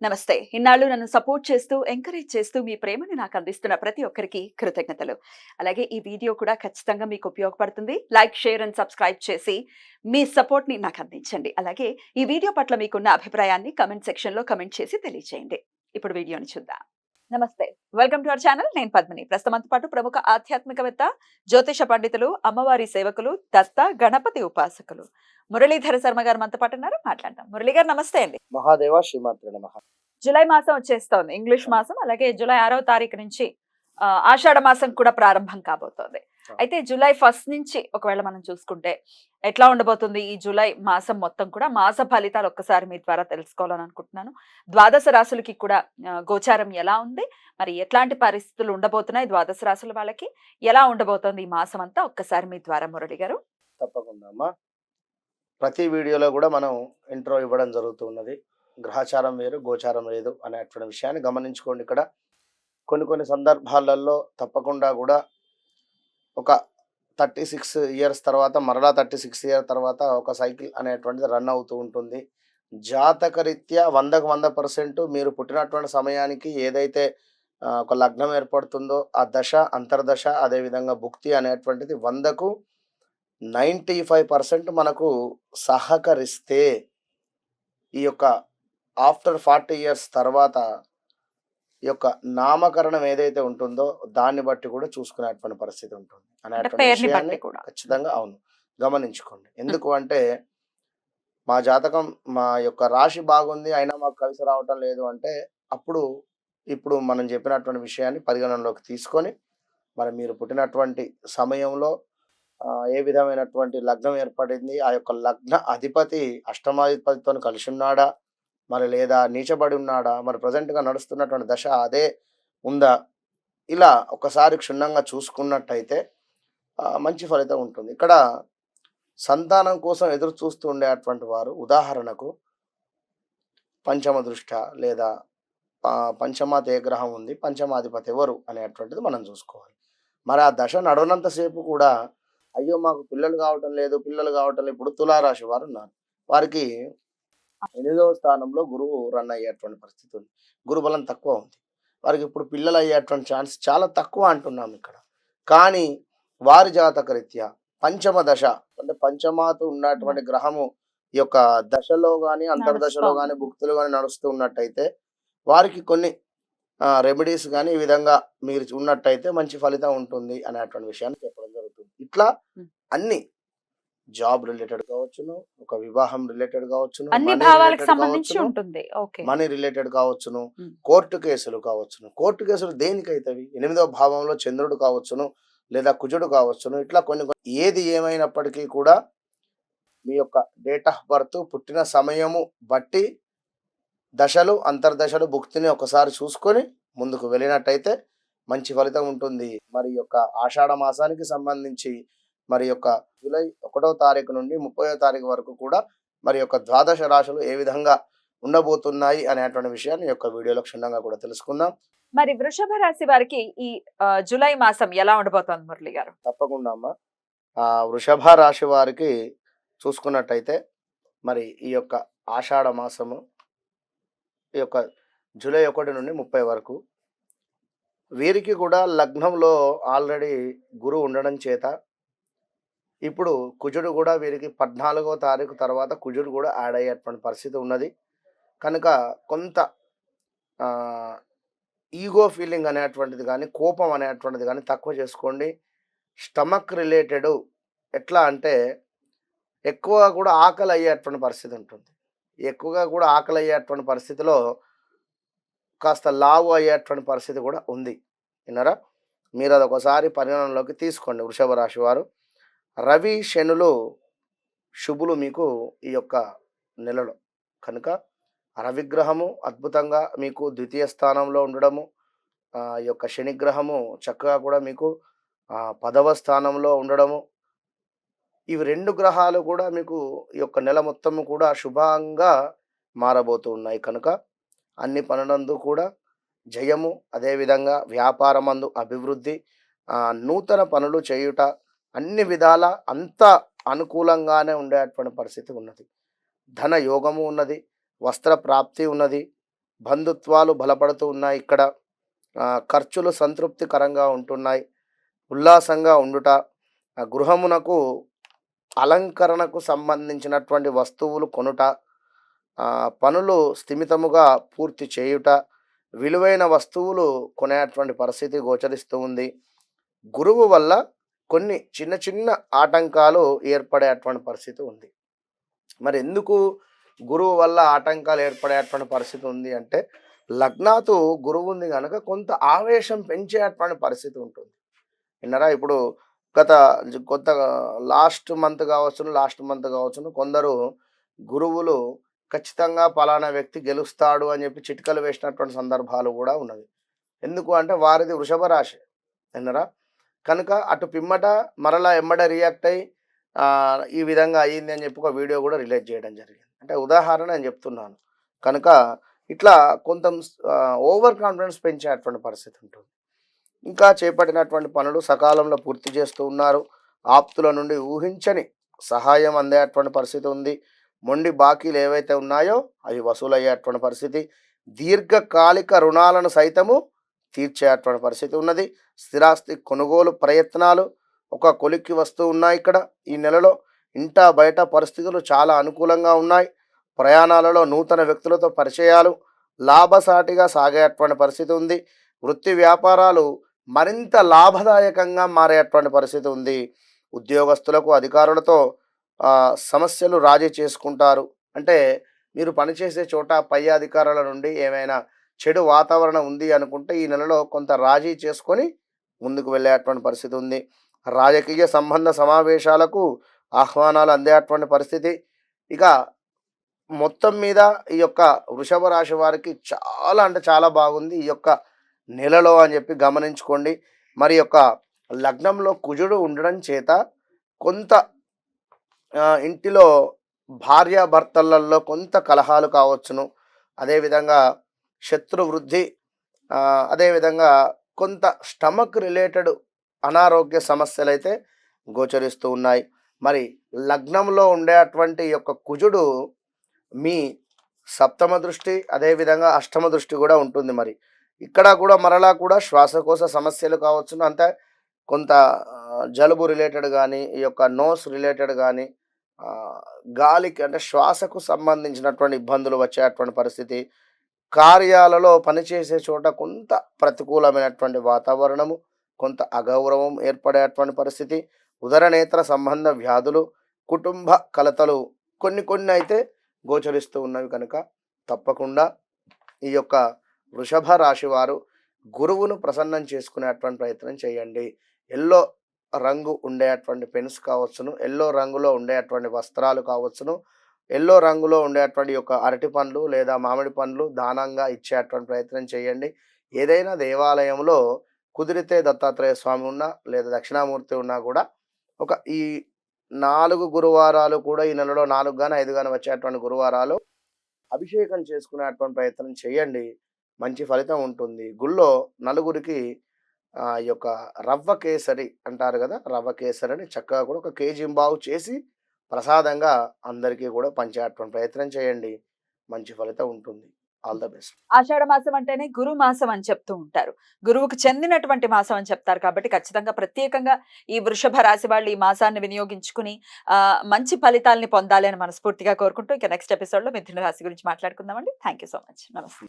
నమస్తే. ఇన్నాళ్ళు నన్ను సపోర్ట్ చేస్తూ, ఎంకరేజ్ చేస్తూ మీ ప్రేమని నాకు అందిస్తున్న ప్రతి ఒక్కరికి కృతజ్ఞతలు. అలాగే ఈ వీడియో కూడా ఖచ్చితంగా మీకు ఉపయోగపడుతుంది. లైక్, షేర్ అండ్ సబ్స్క్రైబ్ చేసి మీ సపోర్ట్‌ని నాకు అందించండి. అలాగే ఈ వీడియో పట్ల మీకున్న అభిప్రాయాన్ని కామెంట్ సెక్షన్‌లో కామెంట్ చేసి తెలియజేయండి. ఇప్పుడు వీడియోని చూద్దాం. నమస్తే. Welcome to our channel. నేను పద్మిని. ప్రస్తుతం మనతో పాటు ప్రముఖ ఆధ్యాత్మికవేత్త, జ్యోతిష పండితులు, అమ్మవారి సేవకులు, దత్త గణపతి ఉపాసకులు మురళీధర శర్మ గారు మనతో పాటు ఉన్నారు. మాట్లాడదాం. మురళి గారు నమస్తే అండి. మహాదేవ శ్రీమాత్రే నమః. జులై మాసం వచ్చేస్తోంది. ఇంగ్లీష్ మాసం. అలాగే జులై 6వ తారీఖు నుంచి ఆషాఢ మాసం కూడా ప్రారంభం కాబోతోంది. అయితే జులై 1 నుంచి ఒకవేళ మనం చూసుకుంటే ఎట్లా ఉండబోతుంది ఈ జులై మాసం మొత్తం కూడా? మాస ఫలితాలు ఒక్కసారి మీ ద్వారా తెలుసుకోవాలని అనుకుంటున్నాను. ద్వాదశ రాశులకి కూడా గోచారం ఎలా ఉంది? మరి ఎట్లాంటి పరిస్థితులు ఉండబోతున్నాయి ద్వాదశ రాశుల వాళ్ళకి? ఎలా ఉండబోతోంది ఈ మాసం అంతా? ఒక్కసారి మీ ద్వారా మురళి గారు. తప్పకుండా అమ్మా. ప్రతి వీడియోలో కూడా మనం ఇంట్రో ఇవ్వడం జరుగుతున్నది. గ్రహచారం వేరు, గోచారం లేదు అనేటువంటి విషయాన్ని గమనించుకోండి. ఇక్కడ కొన్ని సందర్భాలలో తప్పకుండా కూడా ఒక 36 ఇయర్స్ తర్వాత మరలా 36 ఇయర్స్ తర్వాత ఒక సైకిల్ అనేటువంటిది రన్ అవుతూ ఉంటుంది. జాతకరీత్యా 100కు 100% మీరు పుట్టినటువంటి సమయానికి ఏదైతే ఒక లగ్నం ఏర్పడుతుందో ఆ దశ, అంతర్దశ, అదేవిధంగా భుక్తి అనేటువంటిది 100కు 95% మనకు సహకరిస్తే ఈ యొక్క ఆఫ్టర్ 40 ఇయర్స్ తర్వాత ఈ యొక్క నామకరణం ఏదైతే ఉంటుందో దాన్ని బట్టి కూడా చూసుకునేటువంటి పరిస్థితి ఉంటుంది అనేటువంటి విషయాన్ని ఖచ్చితంగా అవును గమనించుకోండి. ఎందుకు అంటే మా జాతకం మా యొక్క రాశి బాగుంది అయినా మాకు కలిసి రావటం లేదు అంటే అప్పుడు ఇప్పుడు మనం చెప్పినటువంటి విషయాన్ని పరిగణనలోకి తీసుకొని మరి మీరు పుట్టినటువంటి సమయంలో ఏ విధమైనటువంటి లగ్నం ఏర్పడింది, ఆ యొక్క లగ్న అధిపతి అష్టమాధిపతితో కలిసి ఉన్నాడా, మరి లేదా నీచబడి ఉన్నాడా, మరి ప్రజెంట్గా నడుస్తున్నటువంటి దశ అదే ఉందా, ఇలా ఒకసారి క్షుణ్ణంగా చూసుకున్నట్టయితే మంచి ఫలితం ఉంటుంది. ఇక్కడ సంతానం కోసం ఎదురు చూస్తూ ఉండేటువంటి వారు ఉదాహరణకు పంచమ దృష్ట లేదా పంచమాత ఏ గ్రహం ఉంది, పంచమాధిపతి ఎవరు అనేటువంటిది మనం చూసుకోవాలి. మరి ఆ దశ నడవనంతసేపు కూడా అయ్యో మాకు పిల్లలు కావటం లేదు ఇప్పుడు తులారాశి వారు ఉన్నారు. వారికి 8వ స్థానంలో గురువు రన్ అయ్యేటువంటి పరిస్థితి ఉంది. గురుబలం తక్కువ ఉంది. వారికి ఇప్పుడు పిల్లలు అయ్యేటువంటి ఛాన్స్ చాలా తక్కువ అంటున్నాం ఇక్కడ. కానీ వారి జాతక రీత్యా పంచమ దశ అంటే పంచమాత ఉన్నటువంటి గ్రహము ఈ యొక్క దశలో కానీ అంతర్దశలో కానీ భుక్తులు కానీ నడుస్తూ ఉన్నట్టయితే వారికి కొన్ని రెమెడీస్ కానీ ఈ విధంగా మీరు ఉన్నట్టయితే మంచి ఫలితం ఉంటుంది అనేటువంటి విషయాన్ని చెప్పడం జరుగుతుంది. ఇట్లా అన్ని జాబ్ రిలేటెడ్ కావచ్చును, ఒక వివాహం రిలేటెడ్ కావచ్చును, మనీ రిలేటెడ్ కావచ్చును, కోర్టు కేసులు కావచ్చును. కోర్టు కేసులు దేనికైతవి? 8వ భావంలో చంద్రుడు కావచ్చును లేదా కుజుడు కావచ్చును. ఇట్లా కొన్ని ఏది ఏమైనప్పటికీ కూడా మీ యొక్క డేట్ ఆఫ్ బర్త్, పుట్టిన సమయము బట్టి దశలు, అంతర్దశలు, భుక్తిని ఒకసారి చూసుకొని ముందుకు వెళ్ళినట్టయితే మంచి ఫలితం ఉంటుంది. మరి యొక్క ఆషాఢ మాసానికి సంబంధించి మరి యొక్క జూలై 1వ తారీఖు నుండి 30వ తారీఖు వరకు కూడా మరి యొక్క ద్వాదశ రాశులు ఏ విధంగా ఉండబోతున్నాయి అనేటువంటి విషయాన్ని యొక్క వీడియోలో క్షుణ్ణంగా కూడా తెలుసుకుందాం. మరి వృషభ రాశి వారికి ఈ జూలై మాసం ఎలా ఉండబోతోంది మురళి గారు? తప్పకుండా అమ్మా. వృషభ రాశి వారికి చూసుకున్నట్టయితే మరి ఈ యొక్క ఆషాఢ మాసము ఈ యొక్క జూలై 1 నుండి 30 వరకు వీరికి కూడా లగ్నంలో ఆల్రెడీ గురువు ఉండడం చేత ఇప్పుడు కుజుడు కూడా వీరికి 14వ తారీఖు తర్వాత కుజుడు కూడా యాడ్ అయ్యేటువంటి పరిస్థితి ఉన్నది. కనుక కొంత ఈగో ఫీలింగ్ అనేటువంటిది కానీ, కోపం అనేటువంటిది కానీ తక్కువ చేసుకోండి. స్టమక్ రిలేటెడ్ ఎట్లా అంటే ఎక్కువగా కూడా ఆకలి అయ్యేటువంటి పరిస్థితి ఉంటుంది. ఎక్కువగా కూడా ఆకలి అయ్యేటువంటి పరిస్థితిలో కాస్త లావు అయ్యేటువంటి పరిస్థితి కూడా ఉంది. విన్నారా? మీరు అది ఒకసారి పరిగణనలోకి తీసుకోండి. వృషభ రాశి వారు రవి శనులు శుభులు మీకు ఈ యొక్క నెలలో కనుక రవిగ్రహము అద్భుతంగా మీకు ద్వితీయ స్థానంలో ఉండడము, ఈ యొక్క శనిగ్రహము చక్కగా కూడా మీకు 10వ స్థానంలో ఉండడము, ఇవి 2 గ్రహాలు కూడా మీకు ఈ యొక్క నెల మొత్తము కూడా శుభంగా మారబోతూ ఉన్నాయి. కనుక అన్ని పనులందు కూడా జయము, అదేవిధంగా వ్యాపారమందు అభివృద్ధి, నూతన పనులు చేయుట, అన్ని విధాల అంత అనుకూలంగానే ఉండేటువంటి పరిస్థితి ఉన్నది. ధన యోగము ఉన్నది, వస్త్ర ప్రాప్తి ఉన్నది, బంధుత్వాలు బలపడుతూ ఉన్నాయి ఇక్కడ. ఖర్చులు సంతృప్తికరంగా ఉంటున్నాయి. ఉల్లాసంగా ఉండుట, గృహమునకు అలంకరణకు సంబంధించినటువంటి వస్తువులు కొనుట, పనులు స్థిమితముగా పూర్తి చేయుట, విలువైన వస్తువులు కొనేటువంటి పరిస్థితి గోచరిస్తూ ఉంది. గురువు వల్ల కొన్ని చిన్న చిన్న ఆటంకాలు ఏర్పడేటువంటి పరిస్థితి ఉంది. మరి ఎందుకు గురువు వల్ల ఆటంకాలు ఏర్పడేటువంటి పరిస్థితి ఉంది అంటే, లగ్నాతు గురువు ఉంది కనుక కొంత ఆవేశం పెంచేటువంటి పరిస్థితి ఉంటుంది. విన్నారా? ఇప్పుడు గత కొత్త లాస్ట్ మంత్ కావచ్చును కొందరు గురువులు ఖచ్చితంగా పలానా వ్యక్తి గెలుస్తాడు అని చెప్పి చిట్కలు వేసినటువంటి సందర్భాలు కూడా ఉన్నవి. ఎందుకు అంటే వారిది వృషభ రాశి. విన్నారా? కనుక అటు పిమ్మట మరలా ఎమ్మట రియాక్ట్ అయ్యి ఈ విధంగా అయ్యింది అని చెప్పి ఒక వీడియో కూడా రిలీజ్ చేయడం జరిగింది. అంటే ఉదాహరణ నేను చెప్తున్నాను. కనుక ఇట్లా కొంత ఓవర్ కాన్ఫిడెన్స్ పెంచేటువంటి పరిస్థితి ఉంటుంది. ఇంకా చేపట్టినటువంటి పనులు సకాలంలో పూర్తి చేస్తూ ఉన్నారు. ఆప్తుల నుండి ఊహించని సహాయం అందేటువంటి పరిస్థితి ఉంది. మొండి బాకీలు ఏవైతే ఉన్నాయో అవి వసూలయ్యేటువంటి పరిస్థితి. దీర్ఘకాలిక రుణాలను సైతము తీర్చేటువంటి పరిస్థితి ఉన్నది. స్థిరాస్తి కొనుగోలు ప్రయత్నాలు ఒక కొలిక్కి వస్తూ ఉన్నాయి ఇక్కడ ఈ నెలలో. ఇంట బయట పరిస్థితులు చాలా అనుకూలంగా ఉన్నాయి. ప్రయాణాలలో నూతన వ్యక్తులతో పరిచయాలు లాభసాటిగా సాగేటువంటి పరిస్థితి ఉంది. వృత్తి వ్యాపారాలు మరింత లాభదాయకంగా మారేటువంటి పరిస్థితి ఉంది. ఉద్యోగస్తులకు అధికారులతో సమస్యలు రాజీ చేసుకుంటారు. అంటే మీరు పనిచేసే చోట పై అధికారుల నుండి ఏమైనా చెడు వాతావరణం ఉంది అనుకుంటే ఈ నెలలో కొంత రాజీ చేసుకొని ముందుకు వెళ్ళేటువంటి పరిస్థితి ఉంది. రాజకీయ సంబంధ సమావేశాలకు ఆహ్వానాలు అందేటువంటి పరిస్థితి. ఇక మొత్తం మీద ఈ యొక్క వృషభ రాశి వారికి చాలా అంటే చాలా బాగుంది ఈ యొక్క నెలలో అని చెప్పి గమనించుకోండి. మరి యొక్క లగ్నంలో కుజుడు ఉండడం చేత కొంత ఇంటిలో భార్యాభర్తలలో కొంత కలహాలు కావచ్చును. అదేవిధంగా శత్రు వృద్ధి, అదేవిధంగా కొంత స్టమక్ రిలేటెడ్ అనారోగ్య సమస్యలు అయితే గోచరిస్తూ ఉన్నాయి. మరి లగ్నంలో ఉండేటువంటి యొక్క కుజుడు మీ సప్తమ దృష్టి, అదేవిధంగా అష్టమ దృష్టి కూడా ఉంటుంది. మరి ఇక్కడ కూడా మరలా కూడా శ్వాసకోశ సమస్యలు కావచ్చును. అంటే కొంత జలుబు రిలేటెడ్ కానీ, ఈ యొక్క నోస్ రిలేటెడ్ కానీ, గాలికి అంటే శ్వాసకు సంబంధించినటువంటి ఇబ్బందులు వచ్చేటువంటి పరిస్థితి. కార్యాలలో పనిచేసే చోట కొంత ప్రతికూలమైనటువంటి వాతావరణము, కొంత అగౌరవం ఏర్పడేటువంటి పరిస్థితి. ఉదరనేత్ర సంబంధ వ్యాధులు, కుటుంబ కలతలు కొన్ని అయితే గోచరిస్తూ ఉన్నవి. కనుక తప్పకుండా ఈ యొక్క వృషభ రాశి వారు గురువును ప్రసన్నం చేసుకునేటువంటి ప్రయత్నం చేయండి. ఎల్లో రంగు ఉండేటువంటి పెన్స్ కావచ్చును, ఎల్లో రంగులో ఉండేటువంటి వస్త్రాలు కావచ్చును, ఎల్లో రంగులో ఉండేటువంటి యొక్క అరటి పండ్లు లేదా మామిడి పండ్లు దానంగా ఇచ్చేటువంటి ప్రయత్నం చేయండి. ఏదైనా దేవాలయంలో కుదిరితే దత్తాత్రేయ స్వామి ఉన్నా లేదా దక్షిణామూర్తి ఉన్నా కూడా ఒక ఈ 4 గురువారాలు కూడా ఈ నెలలో 4 గాని 5 గాని వచ్చేటువంటి గురువారాలు అభిషేకం చేసుకునేటువంటి ప్రయత్నం చేయండి. మంచి ఫలితం ఉంటుంది. గుళ్ళో నలుగురికి ఈ యొక్క రవ్వ కేసరి అంటారు కదా, రవ్వ కేసరిని చక్కగా కూడా ఒక కేజీంబావు చేసి ప్రసాదంగా అందరికీ కూడా పంచేటువంటి ప్రయత్నం చేయండి. మంచి ఫలితం ఉంటుంది. All the best. ఆషాఢ మాసం అంటేనే గురు మాసం అని చెప్తూ ఉంటారు. గురువుకు చెందినటువంటి మాసం అని చెప్తారు. కాబట్టి ఖచ్చితంగా ప్రత్యేకంగా ఈ వృషభ రాశి వాళ్ళు ఈ మాసాన్ని వినియోగించుకుని మంచి ఫలితాలని పొందాలి అని మనస్ఫూర్తిగా కోరుకుంటూ ఇక నెక్స్ట్ ఎపిసోడ్ లో మిథున రాశి గురించి మాట్లాడుకుందామండి. Thank you so much. నమస్తే.